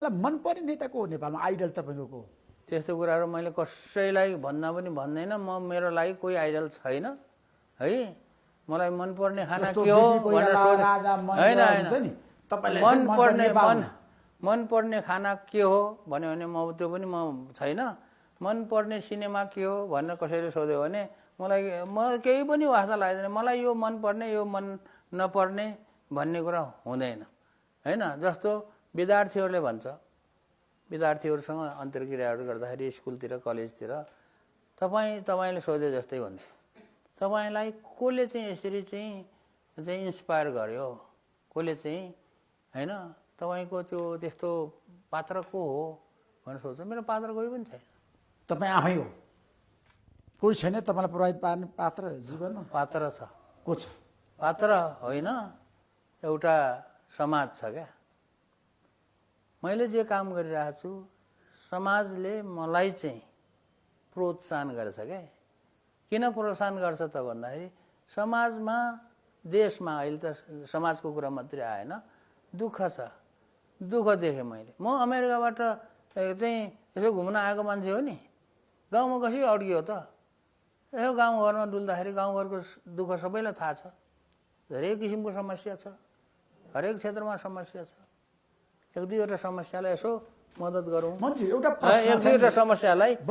ल मन पर्ने नेता को हो नेपालमा आइडल तपाईँको को? त्यस्तो कुराहरू मैले कसैलाई भन्दा पनि भन्दैन। म मेरो लागि कोही आइडल छैन है। मलाई मनपर्ने खाना के हो भनेर होइन होइन मनपर्ने खाना के हो भन्यो भने म त्यो पनि म छैन। मनपर्ने सिनेमा के हो भनेर कसैले सोध्यो भने म केही पनि वास्ता लाग्दैन। मलाई यो मनपर्ने यो मन नपर्ने भन्ने कुरा हुँदैन होइन। जस्तो विद्यार्थीहरूले भन्छ, विद्यार्थीहरूसँग अन्तर्क्रियाहरू गर्दाखेरि स्कुलतिर कलेजतिर तपाईँले सोधे जस्तै हुन्छ। तपाईँलाई कसले चाहिँ यसरी चाहिँ इन्सपायर गर्यो, कसले चाहिँ होइन तपाईँको त्यो त्यस्तो पात्र को हो भनेर सोध्छ। मेरो पात्र कोही पनि छैन। तपाईँ आफै हो? कोही छैन तपाईँलाई प्रभावित पार्ने पात्र जीवनमा? पात्र छ। को छ? पात्र होइन, एउटा समाज छ क्या। मैले जे काम गरिरहेको छु समाजले मलाई चाहिँ प्रोत्साहन गर्छ क्या। किन प्रोत्साहन गर्छ त भन्दाखेरि समाजमा देशमा अहिले त समाजको कुरा मात्रै आएन, दुःख छ। दुःख देखेँ मैले। म अमेरिकाबाट चाहिँ यसो घुम्न आएको मान्छे हो नि। गाउँमा कसरी अड्कियो त? यसो गाउँघरमा डुल्दाखेरि गाउँघरको दुःख सबैलाई थाहा छ। धेरै किसिमको समस्या छ, हरेक क्षेत्रमा समस्या छ। एक दुईवटा समस्यालाई यसो मद्दत गरौँ। मान्छे एउटा एक दुईवटा समस्यालाई